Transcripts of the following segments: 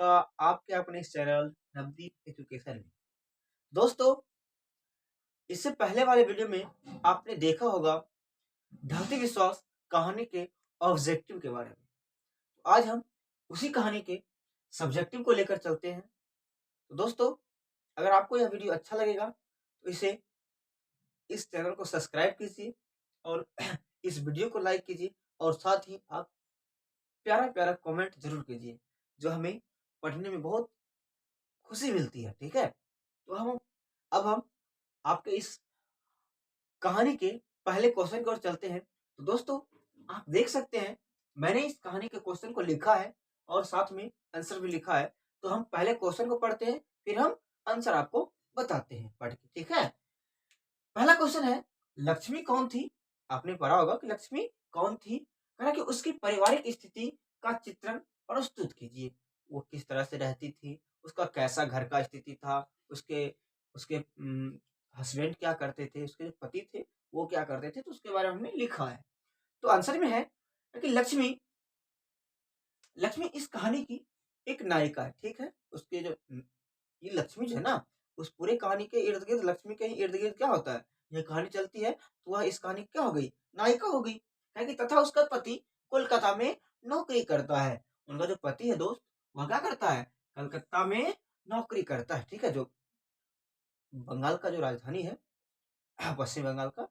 आपका आपके अपने इस चैनल नवदीप एजुकेशन में। दोस्तों, इससे पहले वाले वीडियो में आपने देखा होगा ढलती विश्वास कहानी के ऑब्जेक्टिव के बारे में। तो आज हम उसी कहानी के सब्जेक्टिव को लेकर चलते हैं। तो दोस्तों, अगर आपको यह वीडियो अच्छा लगेगा तो इस चैनल को सब्सक्राइब कीजिए और इस वीडियो को लाइक कीजिए और साथ ही आप प्यारा-प्यारा कमेंट ज़रूर कीजिए, जो हमें पढ़ने में बहुत खुशी मिलती है, ठीक है? तो अब हम आपके इस कहानी के पहले क्वेश्चन की ओर चलते हैं। तो दोस्तों, आप देख सकते हैं मैंने इस कहानी के क्वेश्चन को लिखा है और साथ में आंसर भी लिखा है। तो हम पहले क्वेश्चन को पढ़ते हैं, फिर हम आंसर आपको बताते हैं पढ़ के, ठीक है? पहला क्वेश्चन है, लक्ष्मी कौन थी? आपने पढ़ा होगा कि लक्ष्मी कौन थी? कह रहा कि उसकी पारिवारिक स्थिति का चित्रण प्रस्तुत कीजिए। वो किस तरह से रहती थी? उसका कैसा घर का स्थिति था? उसके उसके हस्बैंड क्या करते थे? उसके जो पति थे, वो क्या करते थे? तो उसके बारे में हमने लिखा है। तो आंसर में है कि लक्ष्मी लक्ष्मी इस कहानी की एक नायिका है, ठीक है? उसके जो ये लक्ष्मी जो है ना, उस पूरे कहानी के इर्द-गिर्द लक्ष्मी के ही इर्द-गिर्द क्या होता है? ये कहानी चलती है, तो वह इस कहानी की क्या हो गई? नायिका हो गई। है कि तथा उसका पति कोलकाता में नौकरी करता है। उनका जो पति है दोस्त, वह क्या करता है? कलकत्ता में नौकरी करता है, ठीक है? जो बंगाल का जो राजधानी है, पश्चिम बंगाल का,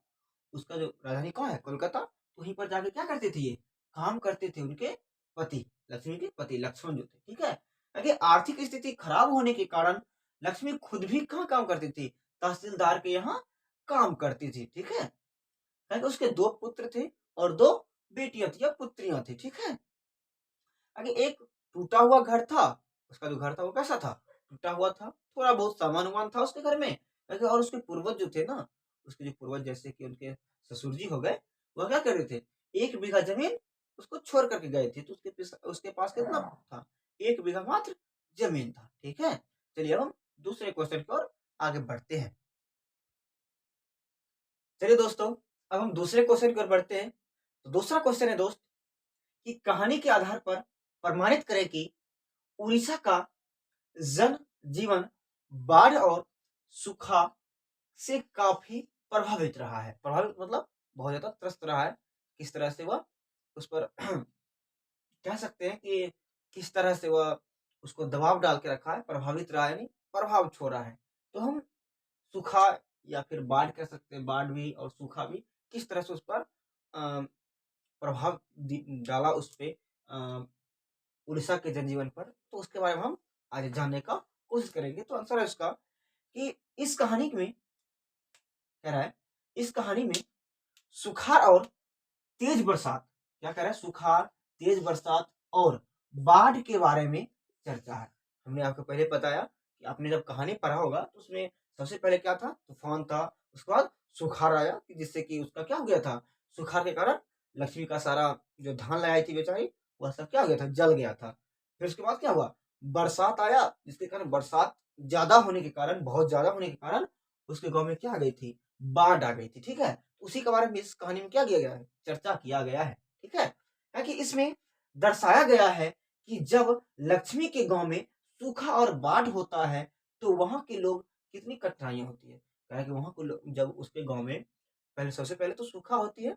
उसका जो राजधानी कहाँ है? कोलकाता। तो वहीं पर जाके क्या करते थे ये? काम करते थे उनके पति, लक्ष्मी के पति लक्ष्मण जो थे, ठीक है? देखिए आर्थिक स्थिति खराब होने के कारण लक्ष्मी खुद भी कहाँ काम करती थी? तहसीलदार के यहाँ काम करती थी, ठीक है? क्योंकि उसके 2 पुत्र थे और 2 बेटियाँ थी या पुत्रियाँ थी, ठीक है? आगे एक टूटा हुआ घर था, उसका जो घर था वो कैसा था? टूटा हुआ था, थोड़ा बहुत सामान-वामान था उसके घर में। देखिए और उसके पूर्वज जो थे ना, उसके जो पूर्वज जैसे कि उनके ससुर जी हो गए, वह क्या कर रहे थे? 1 बीघा ज़मीन उसको छोड़ कर के गए थे, तो उसके पास कितना था? 1 बीघा मात्र ज़मीन था, ठीक है? चलिए अब हम दूसरे क्वेश्चन की ओर आगे बढ़ते हैं। चलिए दोस्तों, अब हम दूसरे क्वेश्चन की ओर बढ़ते हैं। तो दूसरा क्वेश्चन है दोस्त कि कहानी के आधार पर प्रमाणित करें कि उड़ीसा का जन जीवन बाढ़ और सूखा से काफी प्रभावित रहा है। प्रभावित मतलब बहुत ज्यादा त्रस्त रहा है। किस तरह से वह उस पर कह सकते हैं कि किस तरह से वह उसको दबाव डाल के रखा है, प्रभावित रहा है यानी प्रभाव छोड़ा है। तो हम सूखा या फिर बाढ़ कह सकते हैं, बाढ़ भी और सूखा भी किस तरह से उस पर प्रभाव डाला उस पे उड़ीसा के जनजीवन पर, तो उसके बारे में हम आज जानने का कोशिश करेंगे। तो आंसर है इसका कि इस कहानी में कह रहा है, इस कहानी में सुखाड़ और तेज बरसात, क्या कह रहा है? सुखाड़, तेज बरसात और बाढ़ के बारे में चर्चा है। हमने आपको पहले बताया कि आपने जब कहानी पढ़ा होगा तो उसमें सबसे पहले क्या था? तूफान था, उसके बाद सुखाड़ आया कि जिससे कि उसका क्या हो गया था? सुखाड़ के कारण लक्ष्मी का सारा जो धान लगाई थी बेचारी, वह सब क्या हो गया था? जल गया था। फिर उसके बाद क्या हुआ? बरसात आया, जिसके कारण बरसात ज़्यादा होने के कारण, बहुत ज़्यादा होने के कारण उसके गाँव में क्या आ गई थी? बाढ़ आ गई थी, ठीक है? उसी के बारे में इस कहानी में क्या किया गया है? चर्चा किया गया है, ठीक है? है कि इसमें दर्शाया गया है कि जब लक्ष्मी के गाँव में सूखा और बाढ़ होता है, तो वहाँ के लोग कितनी कठिनाइयाँ होती है। क्या है कि वहाँ के लोग जब उसके गाँव में पहले सबसे पहले तो सूखा होती है,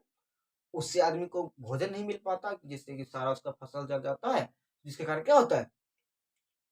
उससे आदमी को भोजन नहीं मिल पाता, जिससे कि सारा उसका फसल जल जाता है, जिसके कारण क्या होता है?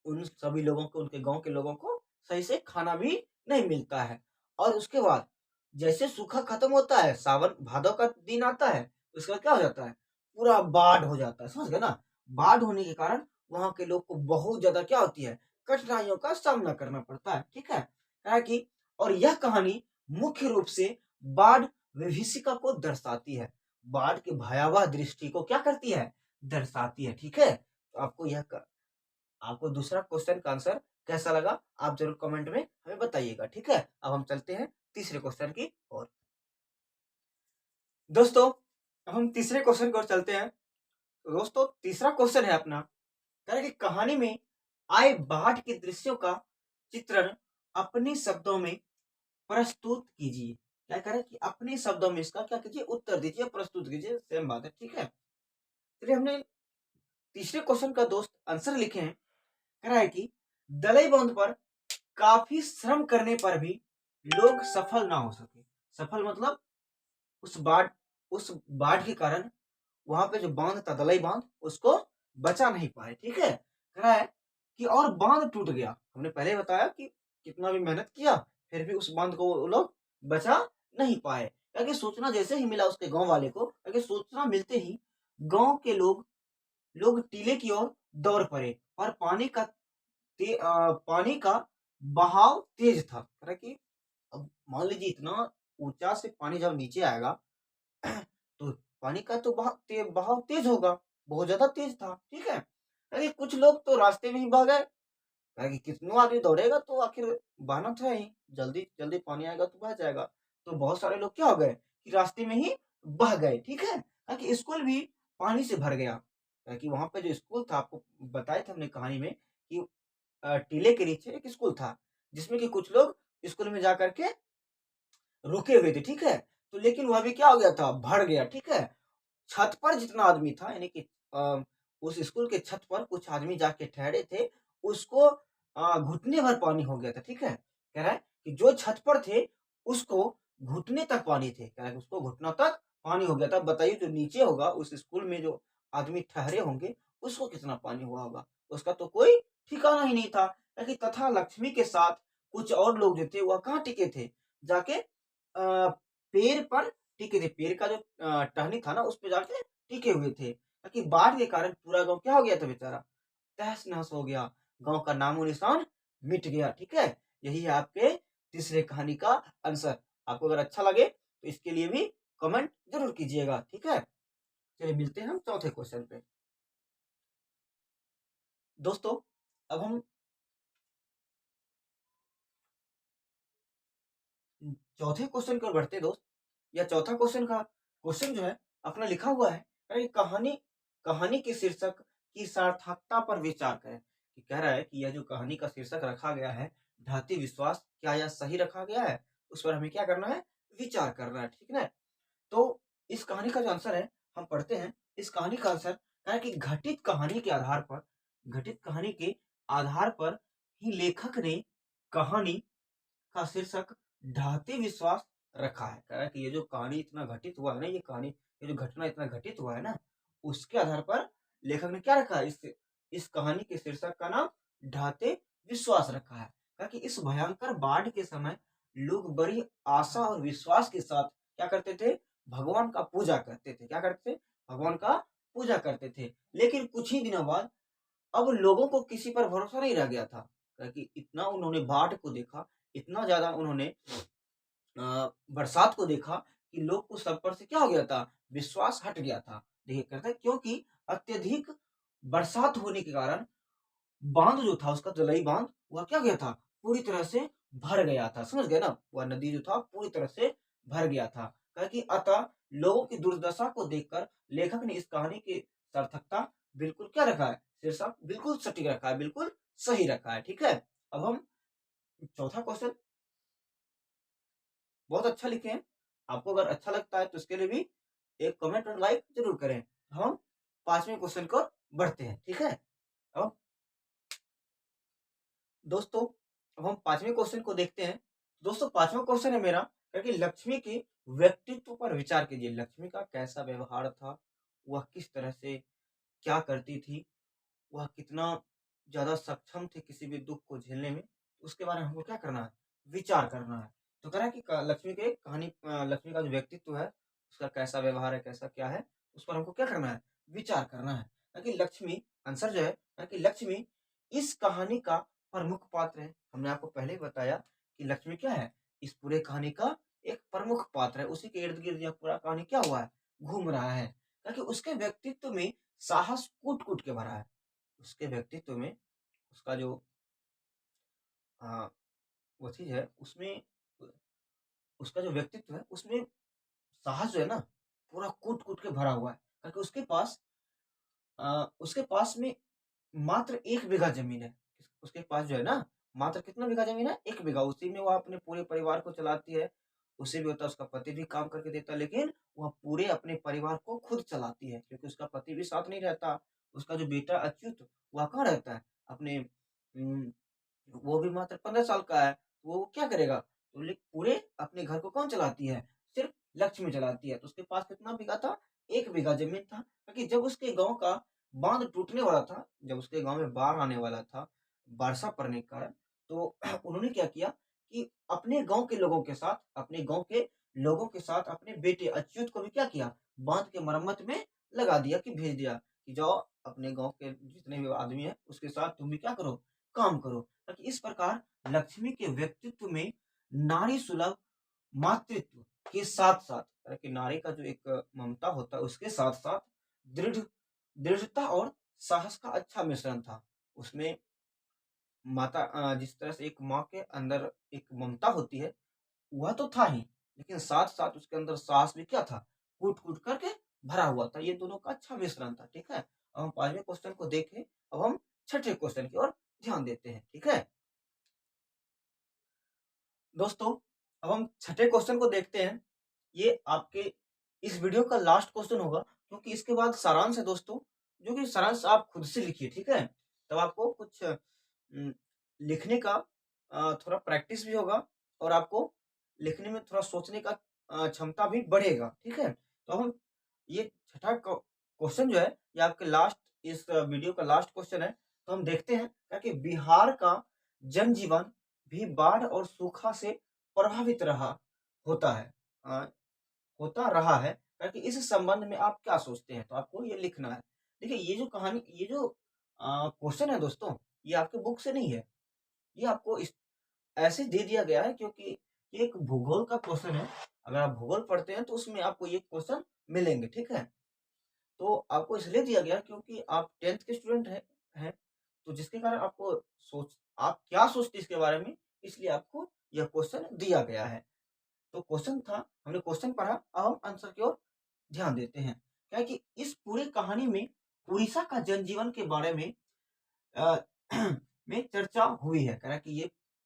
उन सभी लोगों को, उनके गाँव के लोगों को सही से खाना भी नहीं मिलता है। और उसके बाद जैसे सूखा खत्म होता है, सावन भादव का दिन आता है, उसके बाद क्या हो जाता है? पूरा बाढ़ हो जाता है, समझ गए ना? बाढ़ होने के कारण वहाँ के लोग को बहुत ज़्यादा क्या होती है? कठिनाइयों का सामना करना पड़ता है, ठीक है? है कि और यह कहानी मुख्य रूप से बाढ़ विभीषिका को दर्शाती है। बाढ़ की भयावह दृष्टि को क्या करती है? दर्शाती है, ठीक है? तो आपको दूसरा क्वेश्चन का आंसर कैसा लगा? आप ज़रूर कमेंट में हमें बताइएगा, ठीक है? अब हम चलते हैं तीसरे क्वेश्चन की ओर। दोस्तों, अब हम तीसरे क्वेश्चन की ओर चलते हैं। तो दोस्तों, तीसरा क्वेश्चन है अपना, कह रहा है कि कहानी में आए बाढ़ के दृश्यों का चित्रण अपने शब्दों में प्रस्तुत कीजिए। क्या कह रहा है कि अपने शब्दों में इसका क्या कीजिए? उत्तर दीजिए, प्रस्तुत कीजिए, सेम बात है, ठीक है? चलिए हमने तीसरे क्वेश्चन का दोस्त आंसर लिखे हैं। कह रहा है कि दलई बांध पर काफी श्रम करने पर भी लोग सफल ना हो सके। सफल मतलब उस बाढ़ उस बाढ़ के कारण वहां पे जो बांध था, दलई बांध, उसको बचा नहीं पाए। ठीक है, कह रहा है कि और बांध टूट गया। हमने पहले बताया कि कितना भी मेहनत किया फिर भी उस बांध को वो लोग बचा नहीं पाए। क्योंकि सूचना जैसे ही मिला उसके गांव वाले को, क्योंकि सूचना मिलते ही गांव के लोग टीले की ओर दौड़ पड़े और पानी का बहाव तेज था। कह रहा है कि अब मान लीजिए इतना ऊंचा से पानी जब नीचे आएगा तो पानी का तो बहाव तेज होगा, बहुत ज्यादा तेज था। ठीक है, अरे कुछ लोग तो रास्ते में ही बह गए। कहा कि कितनों आदमी दौड़ेगा तो आखिर बहना तो है ही, जल्दी जल्दी पानी आएगा तो बह जाएगा। तो बहुत सारे लोग क्या हो गए कि रास्ते में ही बह गए। ठीक है, कहा कि स्कूल भी पानी से भर गया। कहा कि वहां पे जो स्कूल था, आपको बताया था हमने कहानी में कि टीले के नीचे एक स्कूल था जिसमें कि कुछ लोग स्कूल में जा करके रुके हुए थे। ठीक है, तो लेकिन वह भी क्या हो गया था, भर गया। ठीक है, छत पर जितना आदमी था, यानी कि उस स्कूल के छत पर कुछ आदमी जाके ठहरे थे, उसको घुटने भर पानी हो गया था। ठीक है, कह रहा है कि जो छत पर थे उसको घुटने तक पानी थे। कह रहा है कि उसको घुटना तक पानी हो गया था। बताइए जो नीचे होगा उस स्कूल में जो आदमी ठहरे होंगे उसको कितना पानी हुआ होगा, उसका तो कोई ठिकाना ही नहीं था। कि तथा लक्ष्मी के साथ कुछ और लोग जो थे वह कहाँ टिके थे, जाके पेड़ पर टिके थे। पेड़ का जो टहनी था ना उस पे जाके टिके हुए थे। ताकि बाढ़ के कारण पूरा गांव क्या हो गया था बेचारा, तहस नहस हो गया। गांव का नामो निशान मिट गया। ठीक है, यही है आपके तीसरे कहानी का आंसर। आपको अगर अच्छा लगे तो इसके लिए भी कमेंट जरूर कीजिएगा। ठीक है, चलिए मिलते हैं हम चौथे क्वेश्चन पे। दोस्तों अब हम चौथे क्वेश्चन की ओर बढ़ते हैं दोस्त। या चौथा क्वेश्चन का क्वेश्चन जो है अपना लिखा हुआ है, अरे कहानी कहानी के शीर्षक की सार्थकता पर विचार करें। कि कह रहा है कि यह जो कहानी का शीर्षक रखा गया है, ढाती विश्वास, क्या यह सही रखा गया है, उस पर हमें क्या करना है, विचार करना है। ठीक है, तो इस कहानी का जो आंसर है हम पढ़ते हैं। इस कहानी का आंसर है कि घटित कहानी के आधार पर ही लेखक ने कहानी का शीर्षक ढाती विश्वास रखा है। कह रहा है कि ये जो कहानी इतना घटित हुआ है ना, ये जो घटना इतना घटित हुआ है ना, उसके आधार पर लेखक ने क्या रखा है, इस कहानी के शीर्षक का नाम ढाते विश्वास रखा है। कहा कि इस भयंकर बाढ़ के समय लोग बड़ी आशा और विश्वास के साथ क्या करते थे, भगवान का पूजा करते थे। क्या करते थे, भगवान का पूजा करते थे। लेकिन कुछ ही दिनों बाद अब लोगों को किसी पर भरोसा नहीं रह गया था। क्योंकि इतना उन्होंने बाढ़ को देखा, इतना ज्यादा उन्होंने बरसात को देखा कि लोग को सब पर से क्या हो गया था, विश्वास हट गया था। देखिए कहते हैं क्योंकि अत्यधिक बरसात होने के कारण बांध जो था, उसका जलई बांध, वह क्या गया था, पूरी तरह से भर गया था। समझ गए ना, वह नदी जो था पूरी तरह से भर गया था। क्योंकि अतः लोगों की दुर्दशा को देखकर लेखक ने इस कहानी की सार्थकता बिल्कुल क्या रखा है, शीर्षक बिल्कुल सटीक रखा है, बिल्कुल सही रखा है। ठीक है, अब हम चौथा क्वेश्चन बहुत अच्छा लिखे हैं। आपको अगर अच्छा लगता है तो इसके लिए भी एक कमेंट और लाइक जरूर करें। हम पांचवें क्वेश्चन को बढ़ते हैं। ठीक है, अब दोस्तों अब हम पांचवें क्वेश्चन को देखते हैं। दोस्तों पांचवा क्वेश्चन है मेरा, क्योंकि लक्ष्मी के व्यक्तित्व पर विचार कीजिए। लक्ष्मी का कैसा व्यवहार था, वह किस तरह से क्या करती थी, वह कितना ज़्यादा सक्षम थे किसी भी दुःख को झेलने में, उसके बारे में हमको क्या करना है, विचार करना है। तो कह रहा है कि लक्ष्मी के कहानी लक्ष्मी का जो व्यक्तित्व है, उसका कैसा व्यवहार है, कैसा क्या है, उस पर हमको क्या करना है, विचार करना है। ताकि लक्ष्मी आंसर जो है, ताकि लक्ष्मी इस कहानी का प्रमुख पात्र है। हमने आपको पहले ही बताया कि लक्ष्मी क्या है, इस पूरे कहानी का एक प्रमुख पात्र है। उसी के इर्द गिर्द यह पूरा कहानी क्या हुआ है, घूम रहा है। ताकि उसके व्यक्तित्व में साहस कूट कूट के भरा है। उसके व्यक्तित्व में उसका जो अ, वो चीज़ है उसमें, उसका जो व्यक्तित्व है उसमें साहस जो है ना पूरा कूट-कूट के भरा हुआ है। ताकि उसके पास में मात्र 1 बीघा ज़मीन है। उसके पास जो है ना मात्र कितना बीघा ज़मीन है? 1 बीघा। उसी में वह अपने पूरे परिवार को चलाती है। उसे भी होता है, उसका पति भी काम करके देता है, लेकिन वह पूरे अपने परिवार को खुद चलाती है क्योंकि उसका पति भी साथ नहीं रहता। उसका जो बेटा अच्युत वह कहाँ रहता है? अपने वो भी मात्र 15 साल का है, वो क्या करेगा? तो पूरे अपने घर को कौन चलाती है? सिर्फ लक्ष्मी चलाती है। तो उसके पास कितना बीघा था? 1 बीघा ज़मीन था। क्योंकि जब उसके गाँव का बाँध टूटने वाला था, जब उसके गाँव में बाढ़ आने वाला था, वर्षा पड़ने के कारण, तो उन्होंने क्या किया कि अपने गाँव के लोगों के साथ, अपने गाँव के लोगों के साथ अपने बेटे अच्युत को भी क्या किया? बाँध के मरम्मत में लगा दिया, कि भेज दिया कि जाओ अपने गाँव के जितने भी आदमी हैं, उसके साथ तुम भी क्या करो? काम करो। ताकि इस प्रकार लक्ष्मी के व्यक्तित्व में नारी सुलभ मातृत्व के साथ-साथ, कि नारी का जो एक ममता होता है, उसके साथ-साथ दृढ़ दृढ़ता और साहस का अच्छा मिश्रण था। उसमें जिस तरह से एक माँ के अंदर एक ममता होती है, वह तो था ही, लेकिन साथ-साथ उसके अंदर साहस भी क्या था? कूट-कूट करके भरा हुआ था। ये दोनों का अच्छा मिश्रण था, ठीक है? अब हम 5वें क्वेश्चन को देखें, अब हम 6ठे क्वेश्चन की ओर ध्यान देते हैं, ठीक है? दोस्तों, अब हम छठे क्वेश्चन को देखते हैं। ये आपके इस वीडियो का लास्ट क्वेश्चन होगा, क्योंकि इसके बाद सारांश है दोस्तों, जो कि सारांश आप खुद से लिखिए, ठीक है? तब आपको कुछ लिखने का थोड़ा प्रैक्टिस भी होगा, और आपको लिखने में थोड़ा सोचने का क्षमता भी बढ़ेगा, ठीक है? तो हम ये छठा क्वेश्चन जो है, ये आपके लास्ट, इस वीडियो का लास्ट क्वेश्चन है। तो हम देखते हैं क्या कि बिहार का जनजीवन भी बाढ़ और सूखा से प्रभावित होता है अ, होता रहा है, ताकि इस संबंध में आप क्या सोचते हैं? तो आपको ये लिखना है। देखिए, ये जो कहानी, ये जो क्वेश्चन है दोस्तों, ये आपके बुक से नहीं है। ये आपको इस ऐसे दे दिया गया है, क्योंकि ये एक भूगोल का क्वेश्चन है। अगर आप भूगोल पढ़ते हैं तो उसमें आपको ये क्वेश्चन मिलेंगे, ठीक है? तो आपको इसलिए दिया गया क्योंकि आप 10th के स्टूडेंट हैं, तो जिसके कारण आपको आप क्या सोचते हैं इसके बारे में, इसलिए आपको यह क्वेश्चन दिया गया है। तो क्वेश्चन था, हमने क्वेश्चन पढ़ा, अब हम आंसर की ओर ध्यान देते हैं। क्या है कि इस पूरी कहानी में उड़ीसा का जनजीवन के बारे में अ, में चर्चा हुई है। कह रहा है कि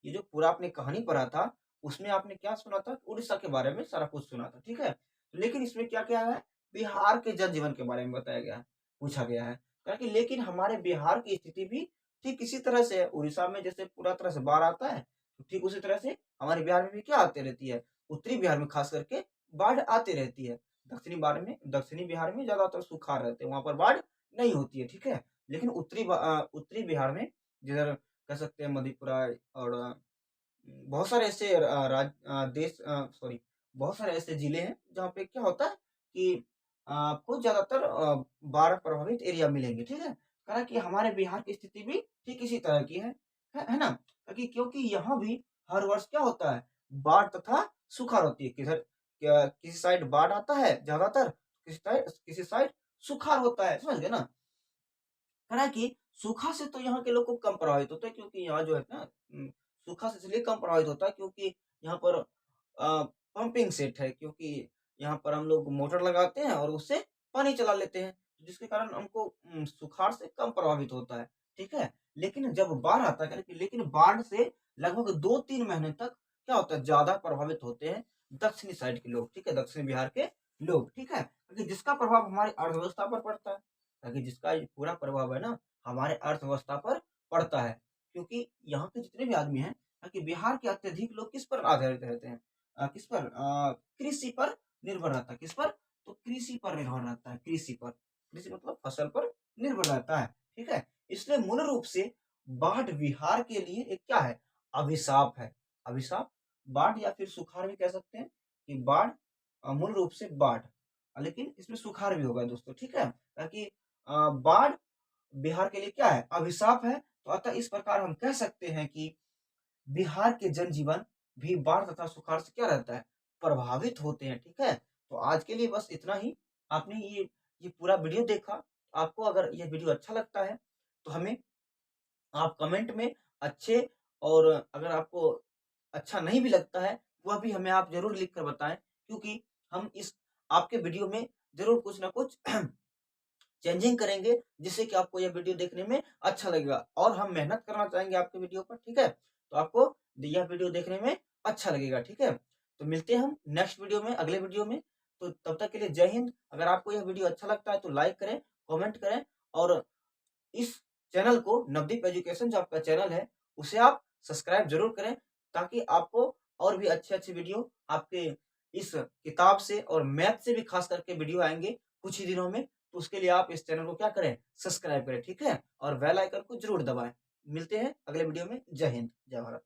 ये जो पूरा आपने कहानी पढ़ा था, उसमें आपने क्या सुना था? उड़ीसा के बारे में सारा कुछ सुना था, ठीक है? लेकिन इसमें क्या-क्या है? बिहार के जनजीवन के बारे में बताया गया है, पूछा गया है। कहा कि लेकिन हमारे बिहार की स्थिति भी ठीक इसी तरह से है। उड़ीसा में जैसे पूरा तरह से बाढ़ आता है, तो ठीक उसी तरह से हमारे बिहार में भी क्या आती रहती है? उत्तरी बिहार में खास करके बाढ़ आती रहती है। दक्षिणी बिहार में ज़्यादातर सुखाड़ रहते हैं, वहाँ पर बाढ़ नहीं होती है, ठीक है? लेकिन उत्तरी बिहार में, जिधर कह सकते हैं मधेपुरा, और बहुत सारे ऐसे सॉरी, बहुत सारे ऐसे जिले हैं जहाँ पे क्या होता है कि आपको ज़्यादातर बाढ़ प्रभावित एरिया मिलेंगे, ठीक है? कहा कि हमारे बिहार की स्थिति भी ठीक इसी तरह की है ना? क्योंकि यहाँ भी हर वर्ष क्या होता है? बाढ़ तथा सुखाड़ होती है। किसी साइड बाढ़ आता है ज़्यादातर, किसी साइड सुखाड़ होता है, समझ गए ना? कह रहा है कि सूखा से तो यहाँ के लोग को कम प्रभावित होता है, क्योंकि यहाँ जो है ना, सूखा से इसलिए कम प्रभावित होता है क्योंकि यहाँ पर पंपिंग सेट है, क्योंकि यहाँ पर हम लोग मोटर लगाते हैं और उससे पानी चला लेते हैं, जिसके कारण हमको सुखाड़ से कम प्रभावित होता है, ठीक है? लेकिन जब बाढ़ आता है, लेकिन बाढ़ से लगभग 2-3 महीने तक क्या होता है, ज़्यादा प्रभावित होते हैं दक्षिणी साइड के लोग, ठीक है? दक्षिण बिहार के लोग, ठीक है? क्योंकि जिसका प्रभाव हमारी अर्थव्यवस्था पर पड़ता है। ताकि जिसका ये पूरा प्रभाव है ना, हमारे अर्थव्यवस्था पर पड़ता है। क्योंकि यहाँ के जितने भी आदमी हैं, ताकि बिहार के अत्यधिक लोग किस पर आधारित रहते हैं? किस पर? कृषि पर निर्भर रहता है। किस पर? तो कृषि पर निर्भर रहता है, कृषि पर। कृषि मतलब फसल पर निर्भर रहता है, ठीक है? इसलिए मूल रूप से बाढ़ बिहार के लिए एक क्या है? अभिशाप है। अभिशाप, बाढ़ या फिर सुखाड़ भी कह सकते हैं, कि बाढ़ मूल रूप से बाढ़, लेकिन इसमें सुखाड़ भी होगा दोस्तों, ठीक है? ताकि बाढ़ बिहार के लिए क्या है? अभिशाप है। तो अतः इस प्रकार हम कह सकते हैं कि बिहार के जनजीवन भी बाढ़ तथा सुखाड़ से क्या रहता है? प्रभावित होते हैं, ठीक है? तो आज के लिए बस इतना ही। आपने ये पूरा वीडियो देखा। आपको अगर ये वीडियो अच्छा लगता है, तो हमें आप कमेंट में अच्छे, और अगर आपको अच्छा नहीं भी लगता है, वह भी हमें आप ज़रूर लिख कर बताएँ, क्योंकि हम इस आपके वीडियो में ज़रूर कुछ न कुछ चेंजिंग करेंगे, जिससे कि आपको यह वीडियो देखने में अच्छा लगेगा, और हम मेहनत करना चाहेंगे आपके वीडियो पर, ठीक है? तो आपको यह वीडियो देखने में अच्छा लगेगा, ठीक है? तो मिलते हैं हम नेक्स्ट वीडियो में, अगले वीडियो में। तो तब तक के लिए जय हिंद। अगर आपको यह वीडियो अच्छा लगता है तो लाइक करें, कमेंट करें, और इस चैनल को नवदीप एजुकेशन जो आपका चैनल है उसे आप सब्सक्राइब जरूर करें, ताकि आपको और भी अच्छे-अच्छे वीडियो आपके इस किताब से और मैथ से भी खास करके वीडियो आएँगे कुछ ही दिनों में। तो उसके लिए आप इस चैनल को क्या करें, सब्सक्राइब करें, ठीक है? और बेल आइकन को ज़रूर दबाएँ। मिलते हैं अगले वीडियो में। जय हिंद, जय भारत।